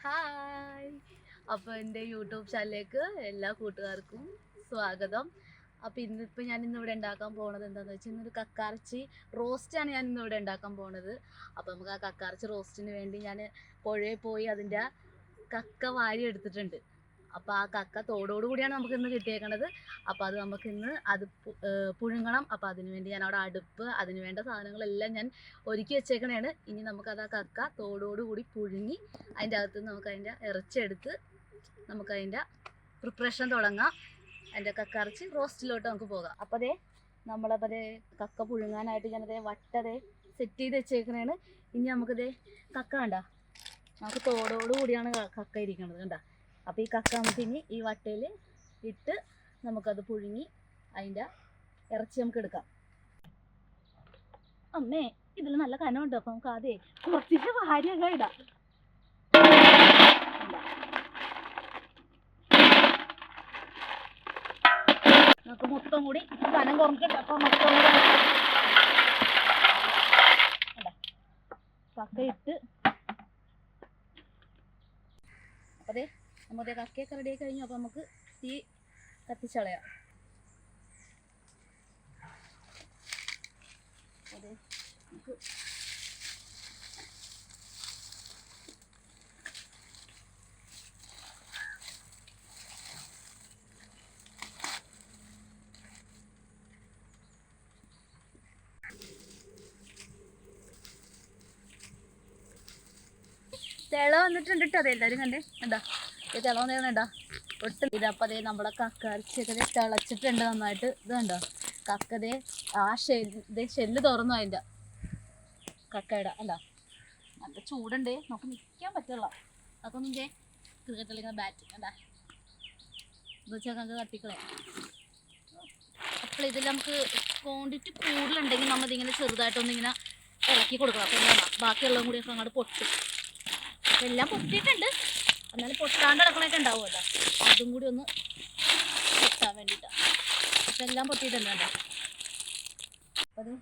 Hi. അപ്പോൾ എൻ്റെ YouTube ചാനലിലേക്ക് എല്ലാ കൂട്ടുകാർക്കും സ്വാഗതം. അപ്പോൾ ഞാൻ ഇന്നിവിടെ ഉണ്ടാക്കാൻ പോകുന്നത് എന്താണെന്ന് വെച്ചാൽ ഇന്നൊരു കക്കാർച്ചി റോസ്റ്റാണ് ഞാൻ ഇന്നിവിടെ ഉണ്ടാക്കാൻ പോകുന്നത്. അപ്പോൾ നമുക്ക് ആ കക്കാർച്ചി റോസ്റ്റിന് വേണ്ടി ഞാൻ പുഴയിൽ പോയി അതിൻ്റെ കക്ക വാരി എടുത്തിട്ടുണ്ട്. അപ്പോൾ ആ കക്ക തോടോടുകൂടിയാണ് നമുക്ക് ഇന്ന് കിട്ടിയേക്കണത്. അപ്പോൾ അത് നമുക്കിന്ന് പുഴുങ്ങണം. അപ്പോൾ അതിന് വേണ്ടി ഞാൻ അവിടെ അടുപ്പ്, അതിന് വേണ്ട സാധനങ്ങളെല്ലാം ഞാൻ ഒരുക്കി വെച്ചേക്കണേണ്. ഇനി നമുക്കത് ആ കക്ക തോടോടുകൂടി പുഴുങ്ങി അതിൻ്റെ അകത്ത് നമുക്ക് അതിൻ്റെ ഇറച്ചിയെടുത്ത് നമുക്കതിൻ്റെ പ്രിപ്പറേഷൻ തുടങ്ങാം. അതിൻ്റെ കക്കറച്ചി റോസ്റ്റിലോട്ട് നമുക്ക് പോകാം. അപ്പോൾ നമ്മളപ്പോൾ കക്ക പുഴുങ്ങാനായിട്ട് ഞാനതേ വട്ടതേ സെറ്റ് ചെയ്ത് വെച്ചേക്കണേണ്. ഇനി നമുക്കതേ കക്ക കണ്ട, നമുക്ക് തോടോടുകൂടിയാണ് കക്ക ഇരിക്കണത് കണ്ട. അപ്പോൾ ഈ കക്ക നമുക്ക് ഇനി ഈ വട്ടയിൽ ഇട്ട് നമുക്കത് പുഴുങ്ങി അതിൻ്റെ ഇറച്ചി നമുക്ക് എടുക്കാം. അമ്മേ, ഇതിൽ നല്ല കനമുണ്ട്. അപ്പോൾ നമുക്ക് ആദ്യം കുറച്ച് വാരിയൊക്കെ ഇടാം. നമുക്ക് മൊത്തം കൂടി കനം കുറഞ്ഞിട്ട് അപ്പോൾ മൊത്തം കൂടി കക്ക ഇട്ട് അപ്പോൾ നമ്മുടെ കക്കയൊക്കെ റെഡി ആയി കഴിഞ്ഞു. അപ്പോൾ നമുക്ക് തീ കത്തിച്ചളയാം. അതെ, നമുക്ക് തിള വന്നിട്ടുണ്ട് കേട്ടോ. അതെ, എല്ലാവരും കണ്ടേ എന്താ ഈ തിള വന്നേണ്ടാ ഒട്ടും ഇതപ്പം അതേ നമ്മുടെ കക്കരച്ചൊക്കെ തിളച്ചിട്ടുണ്ട് നന്നായിട്ട്. ഇത് കണ്ടോ കക്കതേ ആ ഷെല്ല് തുറന്നു അതിൻ്റെ കക്കയുടെ അല്ല നല്ല ചൂടുണ്ടേ, നമുക്ക് നിൽക്കാൻ പറ്റുള്ള അതൊക്കെ നിൻ്റെ ക്രിക്കറ്റ് കളിക്കുന്ന ബാറ്റ് എന്താ എന്ന് വെച്ചാൽ നമുക്ക് കത്തിക്കളയാം. അപ്പോൾ ഇതിൽ നമുക്ക് ക്വാണ്ടിറ്റി കൂടുതലുണ്ടെങ്കിൽ നമ്മളിതിങ്ങനെ ചെറുതായിട്ടൊന്നിങ്ങനെ ഇളക്കി കൊടുക്കണം. അപ്പോൾ എന്താ ബാക്കിയുള്ളതും കൂടിയൊക്കെ അങ്ങോട്ട് പൊട്ടും. എല്ലാം പൊട്ടിയിട്ടുണ്ട്, എന്നാലും പൊട്ടാണ്ട് കിടക്കണൊക്കെ ഉണ്ടാവുമല്ലോ, അതും കൂടി ഒന്ന് പൊട്ടാൻ വേണ്ടിയിട്ടാണ്. പക്ഷെ എല്ലാം പൊട്ടിയിട്ടുണ്ട് കേട്ടോ. അപ്പോൾ അത്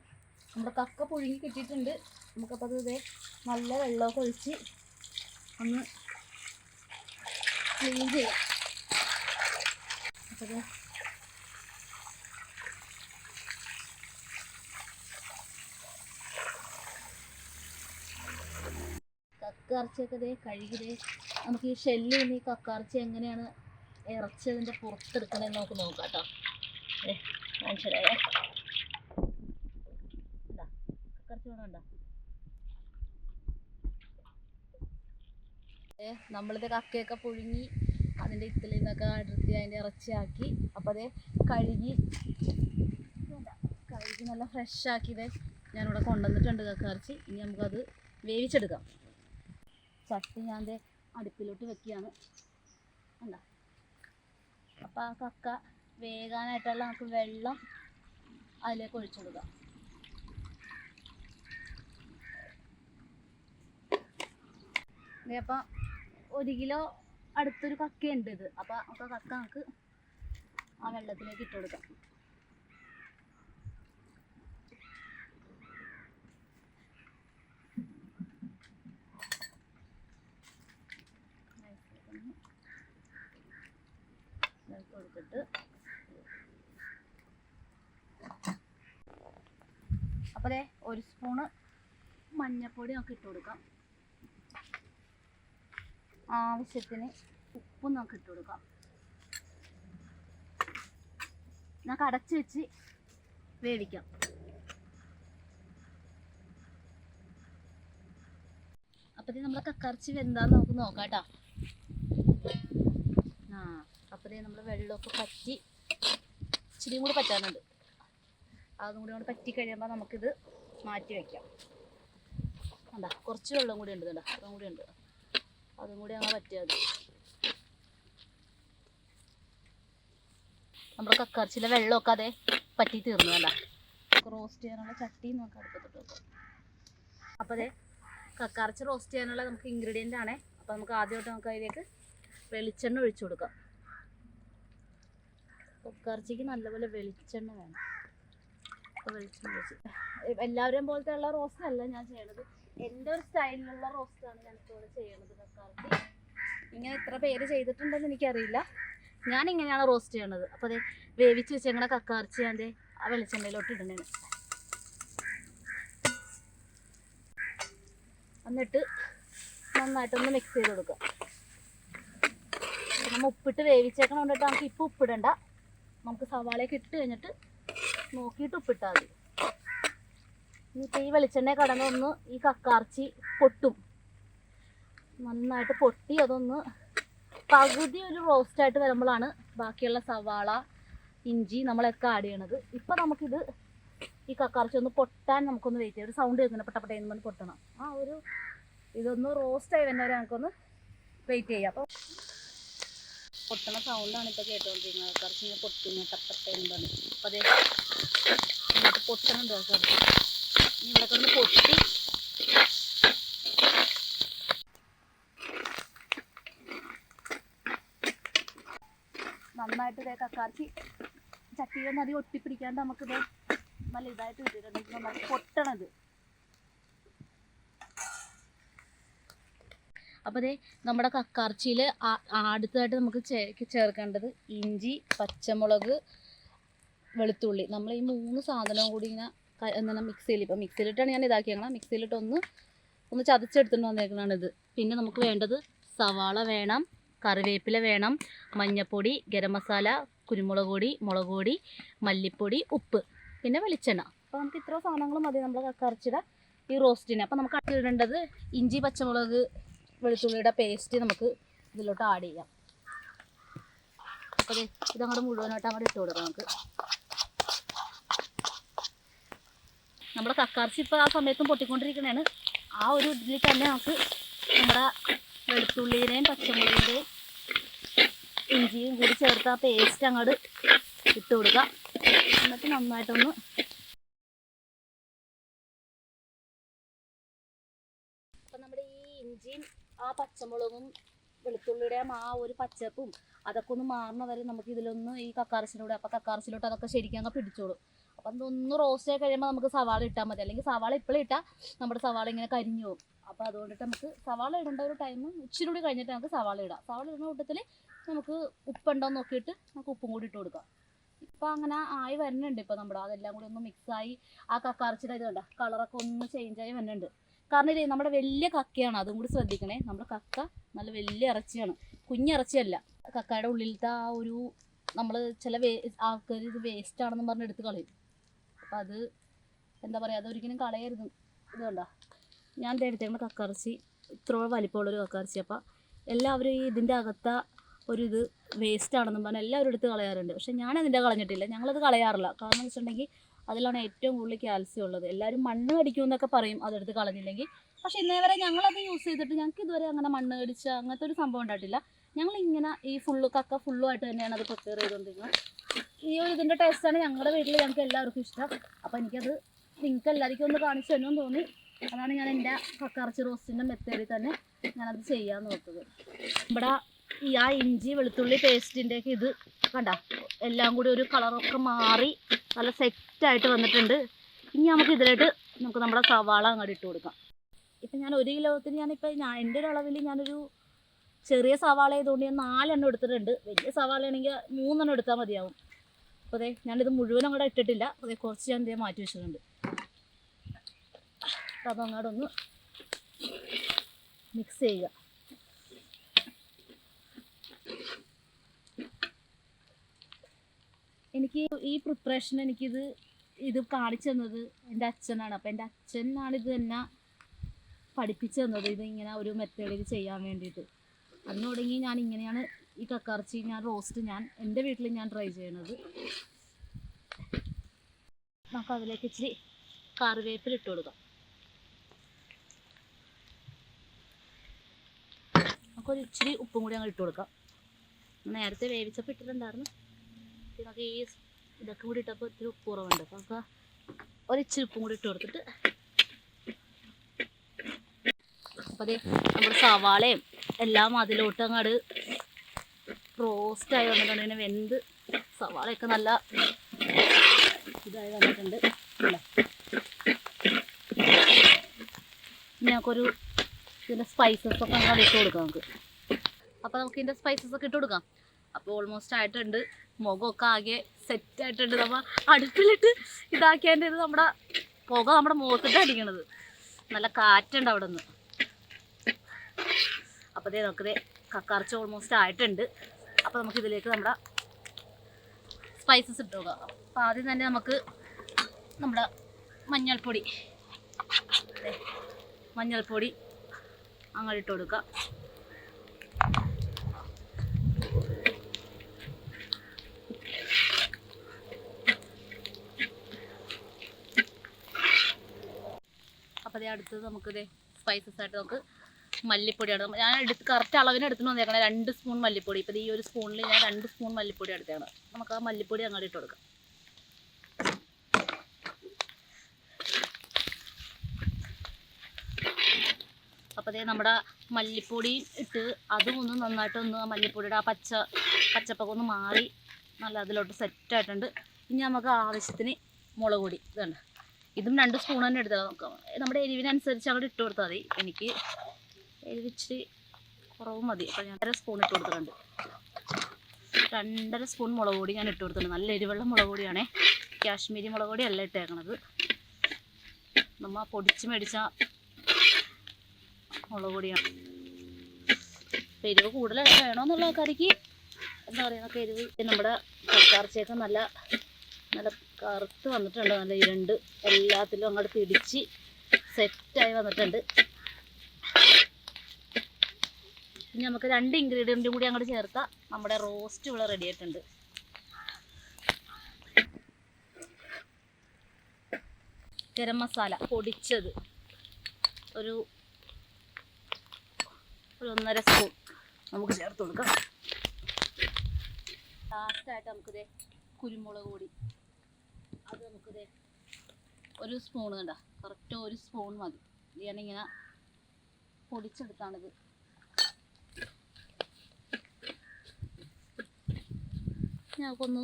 നമ്മുടെ കക്ക പുഴുങ്ങി കിട്ടിയിട്ടുണ്ട്. നമുക്കപ്പോൾ അത് നല്ല വെള്ളമൊക്കെ ഒഴിച്ച് ഒന്ന് ക്ലീൻ ചെയ്യാം. അപ്പോൾ കക്കറച്ചിയൊക്കെ കഴുകി നമുക്ക് ഈ ഷെല്ലിൽ നിന്ന് ഈ കക്കറച്ചി എങ്ങനെയാണ് ഇറച്ചതിൻ്റെ പുറത്തെടുക്കണമെന്ന് നമുക്ക് നോക്കാം കേട്ടോ. മനസ്സിലായേ, എന്താ കക്കറച്ചി വേണമുണ്ടോ? നമ്മളിത് കക്കയൊക്കെ പുഴുങ്ങി അതിൻ്റെ ഇത്തിലിൽ നിന്നൊക്കെ അടർത്തി അതിൻ്റെ ഇറച്ചിയാക്കി. അപ്പോൾ കഴുകി നല്ല ഫ്രഷാക്കിയത് ഞാനിവിടെ കൊണ്ടുവന്നിട്ടുണ്ട് കക്കറച്ചി. ഇനി നമുക്കത് വേവിച്ചെടുക്കാം. ചട്ടി ഞാൻ അടുപ്പിലോട്ട് വെക്കുകയാണ് എന്താ. അപ്പോൾ ആ കക്ക വേകാനായിട്ടുള്ള നമുക്ക് വെള്ളം അതിലേക്ക് ഒഴിച്ചു കൊടുക്കാം. അപ്പം 1 കിലോ അടുത്തൊരു കക്കയുണ്ട് ഇത്. അപ്പോൾ ആ കക്ക നമുക്ക് ആ വെള്ളത്തിലേക്ക് ഇട്ട് കൊടുക്കാം. കൊടുത്തിട്ട് അപ്പോൾ 1 സ്പൂണ് മഞ്ഞൾപ്പൊടി നമുക്ക് ഇട്ട് കൊടുക്കാം. ആവശ്യത്തിന് ഉപ്പും നമുക്ക് ഇട്ട് കൊടുക്കാം. നമുക്ക് അടച്ച് വെച്ച് വേവിക്കാം. അപ്പോൾ നമ്മളെ കക്കറച്ചി വെന്താന്ന് നമുക്ക് നോക്കാം കേട്ടോ. അപ്പോൾ നമ്മൾ വെള്ളമൊക്കെ പറ്റി ഇച്ചിരിയും കൂടി പറ്റാനുണ്ട്. അതും കൂടി പറ്റി കഴിയുമ്പോൾ നമുക്കിത് മാറ്റി വയ്ക്കാം. കണ്ടാ കുറച്ച് വെള്ളം കൂടി ഉണ്ട്, അതും കൂടി ഉണ്ട്, അതും കൂടി അങ്ങനെ പറ്റിയാൽ മതി. നമ്മുടെ കക്കറച്ചിയിലെ വെള്ളമൊക്കെ പറ്റി തീർന്നു. കണ്ടാ റോസ്റ്റ് ചെയ്യാനുള്ള ചട്ടി നമുക്ക് അടുപ്പത്തിട്ട് വെക്കാം. അപ്പോൾ കക്കറച്ചി റോസ്റ്റ് ചെയ്യാനുള്ള നമുക്ക് ഇൻഗ്രീഡിയൻ്റ് ആണേ. അപ്പോൾ നമുക്ക് ആദ്യമായിട്ട് നമുക്ക് അതിലേക്ക് വെളിച്ചെണ്ണ ഒഴിച്ചു കൊടുക്കാം. കക്കറച്ചിക്ക് നല്ലപോലെ വെളിച്ചെണ്ണ വേണം. അപ്പോൾ വെളിച്ചെണ്ണ ഒഴിച്ച് എല്ലാവരെയും പോലത്തെ റോസ്റ്റ് അല്ല ഞാൻ ചെയ്യണത്. എൻ്റെ ഒരു സ്റ്റൈലിലുള്ള റോസ്റ്റാണ് ഞാനിപ്പോൾ ഇവിടെ ചെയ്യണത്. കക്കറച്ചി ഇങ്ങനെ എത്ര പേര് ചെയ്തിട്ടുണ്ടെന്ന് എനിക്കറിയില്ല. ഞാൻ ഇങ്ങനെയാണ് റോസ്റ്റ് ചെയ്യണത്. അപ്പോൾ അത് വേവിച്ച് വെച്ചേക്കണ കക്കാർച്ചി ഞാൻ ആ വെളിച്ചെണ്ണയിലോട്ട് ഇടണേ. എന്നിട്ട് നന്നായിട്ടൊന്ന് മിക്സ് ചെയ്ത് കൊടുക്കുക. നമ്മൾ ഉപ്പിട്ട് വേവിച്ചേക്കണം കൊണ്ടിട്ട് നമുക്ക് ഇപ്പോൾ ഉപ്പിടണ്ട. നമുക്ക് സവാളയൊക്കെ ഇട്ട് കഴിഞ്ഞിട്ട് നോക്കിയിട്ട് ഉപ്പിട്ടാൽ മതി. ഇനിയിപ്പോൾ ഈ വെളിച്ചെണ്ണ കടന്നൊന്ന് ഈ കക്കാർച്ചി പൊട്ടും. നന്നായിട്ട് പൊട്ടി അതൊന്ന് പകുതി ഒരു റോസ്റ്റായിട്ട് വരുമ്പോഴാണ് ബാക്കിയുള്ള സവാള, ഇഞ്ചി നമ്മളൊക്കെ ആഡ് ചെയ്യണത്. ഇപ്പം നമുക്കിത് ഈ കക്കാർച്ചി ഒന്ന് പൊട്ടാൻ നമുക്കൊന്ന് വെയിറ്റ് ചെയ്യാം. ഒരു സൗണ്ട് കേൾക്കുന്നുണ്ട്, പട്ടപ്പട്ടയെന്ന് പൊട്ടണം. ആ ഒരു ഇതൊന്ന് റോസ്റ്റായി വരുന്നവരെ നമുക്കൊന്ന് വെയിറ്റ് ചെയ്യാം. അപ്പോൾ പൊട്ടണ സൗണ്ടാണ് ഇപ്പോൾ കേട്ടുകൊണ്ടിരിക്കുന്നത്. കക്കാർച്ചി ഇങ്ങനെ പൊട്ടുന്ന ടപ്പട്ടയെന്ന് പറഞ്ഞു. അപ്പോൾ അതേ എന്നിട്ട് പൊട്ടണുണ്ട് കക്കാർച്ചി. ഇനി ഇവിടെ കൊണ്ട് പൊട്ടി നന്നായിട്ട് ഇതേ കക്കാർച്ചി ചട്ടിയിലൊന്നും അധികം ഒട്ടിപ്പിടിക്കാണ്ട് നമുക്കിത് നല്ല ഇതായിട്ട് ഇട്ടിട്ടുണ്ട്. നമ്മൾ പൊട്ടണത്. അപ്പോൾ അതേ നമ്മുടെ കക്കാർച്ചിയിൽ അടുത്തതായിട്ട് നമുക്ക് ചേർക്കേണ്ടത് ഇഞ്ചി, പച്ചമുളക്, വെളുത്തുള്ളി. നമ്മൾ ഈ 3 സാധനവും കൂടി ഇങ്ങനെ എന്താണ് മിക്സിയിൽ, ഇപ്പം മിക്സിയിലിട്ടാണ് ഞാൻ ഇതാക്കിയേക്കണം. മിക്സിയിലിട്ട് ഒന്ന് ചതച്ചെടുത്തിട്ട് വന്നേക്കണാണിത്. പിന്നെ നമുക്ക് വേണ്ടത് സവാള വേണം, കറിവേപ്പില വേണം, മഞ്ഞൾപ്പൊടി, ഗരം മസാല, കുരുമുളക് പൊടി, മുളക് പൊടി, മല്ലിപ്പൊടി, ഉപ്പ്, പിന്നെ വെളിച്ചെണ്ണ. അപ്പോൾ നമുക്ക് ഇത്ര സാധനങ്ങൾ മതി നമ്മൾ കക്കാർച്ചിയുടെ ഈ റോസ്റ്റിന്. അപ്പോൾ നമുക്ക് ഇടേണ്ടത് ഇഞ്ചി, പച്ചമുളക്, വെളുത്തുള്ളിയുടെ പേസ്റ്റ് നമുക്ക് ഇതിലോട്ട് ആഡ് ചെയ്യാം. അപ്പോൾ ഇതങ്ങോട്ട് മുഴുവനായിട്ട് അങ്ങോട്ട് ഇട്ട് കൊടുക്കാം. നമ്മുടെ കക്കാർച്ചി ഇപ്പോൾ ആ സമയത്തും പൊട്ടിക്കൊണ്ടിരിക്കണതാണ്. ആ ഒരു ഇതിൽ തന്നെ നമുക്ക് നമ്മുടെ വെളുത്തുള്ളിയുടെയും പച്ചമുളകിൻ്റെയും ഇഞ്ചിയും കൂടി ചേർത്ത് ആ പേസ്റ്റ് അങ്ങോട്ട് ഇട്ട് കൊടുക്കുക. എന്നിട്ട് നന്നായിട്ടൊന്ന് അപ്പം നമ്മുടെ ഈ ഇഞ്ചിയും ആ പച്ചമുളകും വെളുത്തുള്ളിയുടെയും ആ ഒരു പച്ചപ്പും അതൊക്കെ ഒന്ന് മാറുന്ന വരെ നമുക്ക് ഇതിലൊന്ന് ഈ കക്കാർച്ചിലൂടെ, അപ്പം കക്കാർച്ചിലോട്ട് അതൊക്കെ ശരിക്കും അങ്ങ് പിടിച്ചോളും. അപ്പം അതൊന്ന് റോസ്റ്റ് ആയി കഴിയുമ്പോൾ നമുക്ക് സവാള ഇട്ടാൽ മതി. അല്ലെങ്കിൽ സവാള ഇപ്പോഴും ഇട്ടാൽ നമ്മുടെ സവാള ഇങ്ങനെ കരിഞ്ഞു പോകും. അപ്പോൾ അതുകൊണ്ടിട്ട് നമുക്ക് സവാള ഇടേണ്ട ഒരു ടൈം ഇച്ചിരി കൂടി കഴിഞ്ഞിട്ട് നമുക്ക് സവാള ഇടാം. സവാള ഇടുന്ന കൂട്ടത്തിൽ നമുക്ക് ഉപ്പുണ്ടോ എന്ന് നോക്കിയിട്ട് നമുക്ക് ഉപ്പും കൂടി ഇട്ട് കൊടുക്കാം. ഇപ്പം അങ്ങനെ ആയി വരുന്നുണ്ട്. ഇപ്പോൾ നമ്മുടെ അതെല്ലാം കൂടി ഒന്ന് മിക്സായി ആ കക്കാർച്ചിയുടെ ഇത് കണ്ട കളറൊക്കെ ഒന്ന് ചേഞ്ചായി വരുന്നുണ്ട്. കാരണം ഇത് നമ്മുടെ വലിയ കക്കയാണ്, അതും കൂടി ശ്രദ്ധിക്കണേ. നമ്മുടെ കക്ക നല്ല വലിയ ഇറച്ചിയാണ്, കുഞ്ഞിറച്ചിയല്ല. കക്കയുടെ ഉള്ളിലത്തെ ആ ഒരു നമ്മൾ ചില ആൾക്കാർ ഇത് വേസ്റ്റാണെന്ന് പറഞ്ഞ് എടുത്ത് കളയും. അപ്പം അത് എന്താ പറയുക, അതൊരിക്കലും കളയരുത്. ഇതുകൊണ്ടാ ഞാൻ എടുത്തേക്കുന്ന കക്കറച്ചി ഇത്ര വലിപ്പമുള്ളൊരു കക്കറച്ചി. അപ്പം എല്ലാവരും ഈ ഇതിൻ്റെ അകത്ത ഒരു ഇത് വേസ്റ്റാണെന്നും പറഞ്ഞാൽ എല്ലാവരും എടുത്ത് കളയാറുണ്ട്. പക്ഷെ ഞാനതിൻ്റെ കളഞ്ഞിട്ടില്ല, ഞങ്ങളത് കളയാറില്ല. കാരണം എന്ന് വെച്ചിട്ടുണ്ടെങ്കിൽ അതിലാണ് ഏറ്റവും കൂടുതൽ കാൽസ്യം ഉള്ളത്. എല്ലാവരും മണ്ണ് കടിക്കുമെന്നൊക്കെ പറയും അതെടുത്ത് കളഞ്ഞില്ലെങ്കിൽ. പക്ഷേ ഇന്നേ വരെ ഞങ്ങളത് യൂസ് ചെയ്തിട്ട് ഞങ്ങൾക്ക് ഇതുവരെ അങ്ങനെ മണ്ണ് കടിച്ച അങ്ങനത്തെ ഒരു സംഭവം ഉണ്ടായിട്ടില്ല. ഞങ്ങളിങ്ങനെ ഈ കക്ക ഫുള്ളുമായിട്ട് തന്നെയാണ് അത് പ്രിപ്പയർ ചെയ്തുകൊണ്ടിരുന്നത്. ഈ ഒരു ഇതിൻ്റെ ടേസ്റ്റാണ് ഞങ്ങളുടെ വീട്ടിൽ ഞങ്ങൾക്ക് എല്ലാവർക്കും ഇഷ്ടം. അപ്പോൾ എനിക്കത് നിങ്ങൾക്ക് എല്ലാവർക്കും ഒന്ന് കാണിച്ചു തന്നെന്ന് തോന്നി. അതാണ് ഞാൻ എൻ്റെ കക്കറച്ചി റോസ്റ്റിൻ്റെ മെത്തേഡിൽ തന്നെ ഞാനത് ചെയ്യാൻ നോക്കുന്നത്. ഇവിടെ ഈ ആ ഇഞ്ചി വെളുത്തുള്ളി പേസ്റ്റിൻ്റെയൊക്കെ ഇത് കണ്ട എല്ലാം കൂടി ഒരു കളറൊക്കെ മാറി നല്ല സെറ്റായിട്ട് വന്നിട്ടുണ്ട്. ഇനി നമുക്ക് ഇതിലോട്ട് നമുക്ക് നമ്മുടെ സവാള അങ്ങോട്ട് ഇട്ട് കൊടുക്കാം. ഇപ്പം ഞാൻ 1 കിലോത്തിന് എൻ്റെ ഒരു അളവിൽ ഞാനൊരു ചെറിയ സവാള ആയതുകൊണ്ട് ഞാൻ 4 എണ്ണം എടുത്തിട്ടുണ്ട്. വലിയ സവാള ആണെങ്കിൽ 3 എണ്ണം എടുത്താൽ മതിയാവും. അപ്പോൾ അതെ ഞാനിത് മുഴുവനും കൂടെ ഇട്ടിട്ടില്ല. അതേ കുറച്ച് ഞാൻ ഇതേ മാറ്റി വെച്ചിട്ടുണ്ട്. അപ്പോൾ അതങ്ങോട്ട് ഒന്ന് മിക്സ് ചെയ്യുക. എനിക്ക് ഈ പ്രിപ്പറേഷൻ ഇത് കാണിച്ചു തന്നത് എൻ്റെ അച്ഛനാണ്. അപ്പോൾ എൻ്റെ അച്ഛനാണ് ഇത് തന്നെ പഠിപ്പിച്ചു തന്നത്, ഇത് ഇങ്ങനെ ഒരു മെത്തേഡിൽ ചെയ്യാൻ വേണ്ടിയിട്ട്. അന്ന് തുടങ്ങി ഞാൻ ഇങ്ങനെയാണ് ഈ കക്കറച്ചി റോസ്റ്റ് എൻ്റെ വീട്ടിൽ ഞാൻ ട്രൈ ചെയ്യണത്. നമുക്ക് അതിലേക്ക് ഇച്ചിരി കറിവേപ്പില ഇട്ട് കൊടുക്കാം. നമുക്കൊരു ഇച്ചിരി ഉപ്പും കൂടി അങ്ങ് ഇട്ട് കൊടുക്കാം. നേരത്തെ വേവിച്ചപ്പോൾ ഇട്ടിട്ടുണ്ടായിരുന്നു. നമുക്ക് ഈ ഇതൊക്കെ കൂടി ഇട്ടപ്പോൾ ഇത്തിരി ഉപ്പ് കുറവുണ്ട്. അപ്പോൾ നമുക്ക് ഒരിച്ചിരി ഉപ്പും കൂടി ഇട്ട് കൊടുത്തിട്ട് അപ്പോൾ അതേ നമ്മുടെ സവാളയും എല്ലാം അതിലോട്ട് അങ്ങോട്ട് റോസ്റ്റായി വന്നിട്ടുണ്ടെങ്കിൽ വെന്ത് സവാളയൊക്കെ നല്ല ഇതായി വന്നിട്ടുണ്ട്. ഇനി നമുക്കൊരു ഇതിൻ്റെ സ്പൈസസൊക്കെ അങ്ങോട്ട് ഇട്ട് കൊടുക്കാം. നമുക്ക് അപ്പോൾ നമുക്ക് ഇതിൻ്റെ സ്പൈസസ് ഒക്കെ ഇട്ട് കൊടുക്കാം. അപ്പോൾ ഓൾമോസ്റ്റ് ആയിട്ടുണ്ട്. മുഖമൊക്കെ ആകെ സെറ്റായിട്ടുണ്ട്. നമ്മൾ അടുപ്പിലിട്ട് ഇതാക്കിയതിൻ്റെ ഇത് നമ്മുടെ പുക നമ്മുടെ മുഖത്തിട്ട് അടിക്കണത്. നല്ല കാറ്റുണ്ട് അവിടെ നിന്ന്. അപ്പോൾ ഇതേ നമുക്കിതേ കക്കാർച്ച ഓൾമോസ്റ്റ് ആയിട്ടുണ്ട്. അപ്പോൾ നമുക്കിതിലേക്ക് നമ്മുടെ സ്പൈസസ് ഇട്ട് കൊടുക്കാം. അപ്പോൾ ആദ്യം തന്നെ നമുക്ക് നമ്മുടെ മഞ്ഞൾപ്പൊടി അങ്ങോട്ട് ഇട്ട് കൊടുക്കാം. അപ്പോൾ അതേ അടുത്തത് നമുക്കിതേ സ്പൈസസ് ആയിട്ട് നമുക്ക് മല്ലിപ്പൊടിയാണ്. ഞാൻ കറക്റ്റ് അളവിന് എടുത്തിട്ട് വന്നേക്കണം 2 സ്പൂൺ മല്ലിപ്പൊടി. ഇപ്പോൾ ഈ ഒരു സ്പൂണിൽ ഞാൻ 2 സ്പൂൺ മല്ലിപ്പൊടി എടുത്തേക്കണം. നമുക്ക് ആ മല്ലിപ്പൊടി അങ്ങോട്ട് ഇട്ട് കൊടുക്കാം. അപ്പോൾ അതേ നമ്മുടെ മല്ലിപ്പൊടി ഇട്ട് അതും ഒന്ന് നന്നായിട്ടൊന്ന് ആ മല്ലിപ്പൊടിയുടെ ആ പച്ചപ്പൊക്കെ ഒന്ന് മാറി നല്ല അതിലോട്ട് സെറ്റായിട്ടുണ്ട്. ഇനി നമുക്ക് ആവശ്യത്തിന് മുളക് പൊടി ഇതുണ്ട്. ഇതും 2 സ്പൂൺ തന്നെ എടുത്താൽ നോക്കാം. നമ്മുടെ എരിവിനനുസരിച്ച് അങ്ങോട്ട് ഇട്ട് കൊടുത്താൽ മതി. എനിക്ക് എരിവിച്ചിരി കുറവ് മതി. അപ്പോൾ ഞാൻ 1.5 സ്പൂൺ ഇട്ട് കൊടുത്തിട്ടുണ്ട്. 2.5 സ്പൂൺ മുളക് പൊടി ഞാൻ ഇട്ട് കൊടുത്തിട്ടുണ്ട്. നല്ല എരിവുള്ള മുളക് പൊടിയാണേ, കാശ്മീരി മുളക് പൊടിയല്ല ഇട്ടേക്കണത്. നമ്മൾ പൊടിച്ച് മേടിച്ച മുളക് പൊടിയാണ്. എരിവ് കൂടുതൽ വേണമെന്നുള്ള ആൾക്കാർക്ക് എന്താ പറയുക, എരിവ് നമ്മുടെ കക്കാർച്ചയൊക്കെ നല്ല നല്ല കറുത്ത് വന്നിട്ടുണ്ട്. നല്ല ഇരണ്ട് എല്ലാത്തിലും അങ്ങോട്ട് പിടിച്ച് സെറ്റായി വന്നിട്ടുണ്ട്. ഇനി നമുക്ക് 2 ഇൻഗ്രീഡിയൻറ്റും കൂടി അങ്ങോട്ട് ചേർത്താൽ നമ്മുടെ റോസ്റ്റ് ഇവിടെ റെഡി ആയിട്ടുണ്ട്. ഗരം മസാല പൊടിച്ചത് ഒരു 1.5 സ്പൂൺ നമുക്ക് ചേർത്ത് കൊടുക്കാം. ലാസ്റ്റായിട്ട് നമുക്കിതേ കുരുമുളക് പൊടി അത് നമുക്കിതേ 1 സ്പൂൺ കണ്ട, കറക്റ്റ് 1 സ്പൂൺ മതി. ഞാനിങ്ങനെ പൊടിച്ചെടുത്താണിത്. ഞങ്ങൾക്കൊന്ന്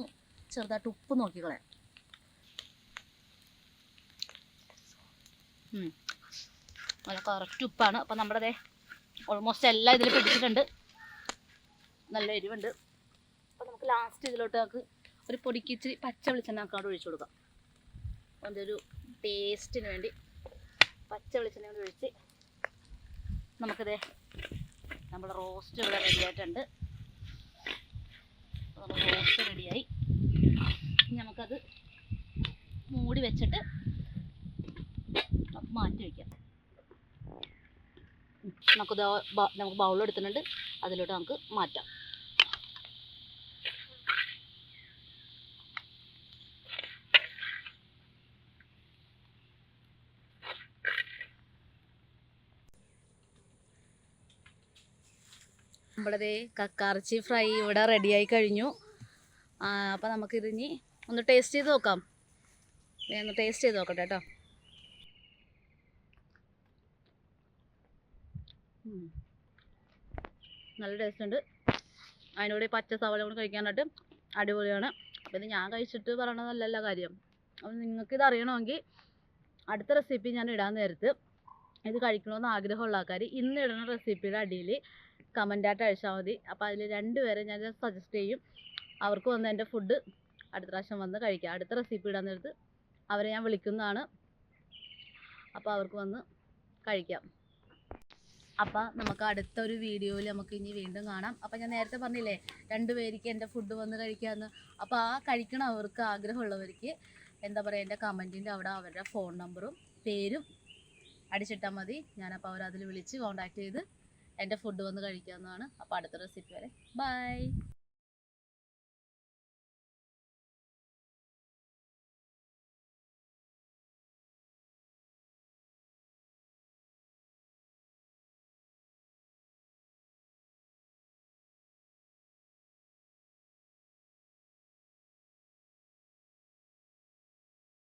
ചെറുതായിട്ട് ഉപ്പ് നോക്കിക്കളയാം. നല്ല കറക്റ്റ് ഉപ്പാണ്. അപ്പം നമ്മുടെ അതേ ഓൾമോസ്റ്റ് എല്ലാം ഇതിൽ പിടിച്ചിട്ടുണ്ട്. നല്ല എരിവുണ്ട്. അപ്പോൾ നമുക്ക് ലാസ്റ്റ് ഇതിലോട്ട് നമുക്ക് ഒരു പൊടിക്കിച്ചിരി പച്ച വെളിച്ചെണ്ണ നമുക്ക് അവിടെ ഒഴിച്ചു കൊടുക്കാം. അതിൻ്റെ ഒരു ടേസ്റ്റിന് വേണ്ടി പച്ച വെളിച്ചെണ്ണ കൊണ്ട് ഒഴിച്ച് നമുക്കിതേ നമ്മുടെ റോസ്റ്റ് ഇവിടെ റെഡി ആയിട്ടുണ്ട്. റോസ്റ്റ് റെഡിയായി. നമുക്കത് മൂടി വെച്ചിട്ട് മാറ്റി വയ്ക്കാം. നമുക്ക് ബൗളെടുത്തിട്ടുണ്ട്, അതിലോട്ട് നമുക്ക് മാറ്റാം. നമ്മുടെ കക്കാർച്ചി ഫ്രൈ ഇവിടെ റെഡിയായി കഴിഞ്ഞു. അപ്പോൾ നമുക്കിതിനി ഒന്ന് ടേസ്റ്റ് ചെയ്ത് നോക്കാം. ഒന്ന് ടേസ്റ്റ് ചെയ്ത് നോക്കട്ടെ കേട്ടോ. നല്ല ടേസ്റ്റ് ഉണ്ട്. അതിനോട് പച്ച സവാള കൊണ്ട് കഴിക്കാനായിട്ട് അടിപൊളിയാണ്. അപ്പോൾ ഇത് ഞാൻ കഴിച്ചിട്ട് പറയണതല്ലല്ല കാര്യം. അപ്പോൾ നിങ്ങൾക്കിത് അറിയണമെങ്കിൽ അടുത്ത റെസിപ്പി ഞാൻ ഇടാൻ നേരത്ത് ഇത് കഴിക്കണമെന്ന് ആഗ്രഹമുള്ള ആൾക്കാർ ഇന്ന് ഇടുന്ന റെസിപ്പിയുടെ അടിയിൽ കമൻറ്റായിട്ട് അയച്ചാൽ മതി. അപ്പോൾ അതിൽ 2 പേരെ ഞാൻ സജസ്റ്റ് ചെയ്യും. അവർക്ക് വന്ന് എൻ്റെ ഫുഡ് അടുത്ത പ്രാവശ്യം വന്ന് കഴിക്കാം. അടുത്ത റെസിപ്പി ഇടാൻ നേരത്ത് അവരെ ഞാൻ വിളിക്കുന്നതാണ്. അപ്പോൾ അവർക്ക് വന്ന് കഴിക്കാം. അപ്പോൾ നമുക്ക് അടുത്തൊരു വീഡിയോയിൽ നമുക്ക് ഇനി വീണ്ടും കാണാം. അപ്പോൾ ഞാൻ നേരത്തെ പറഞ്ഞില്ലേ 2 പേർക്ക് എൻ്റെ ഫുഡ് വന്ന് കഴിക്കാമെന്ന്. അപ്പോൾ ആ കഴിക്കണവർക്ക് ആഗ്രഹമുള്ളവർക്ക് എന്താ പറയുക, എൻ്റെ കമൻറ്റിൻ്റെ അവിടെ അവരുടെ ഫോൺ നമ്പറും പേരും അടിച്ചിട്ടാൽ മതി. ഞാനപ്പോൾ അവരതിൽ വിളിച്ച് കോൺടാക്റ്റ് ചെയ്ത് എൻ്റെ ഫുഡ് വന്ന് കഴിക്കാവുന്നതാണ്. അപ്പോൾ അടുത്ത റെസിപ്പി വരെ ബൈ.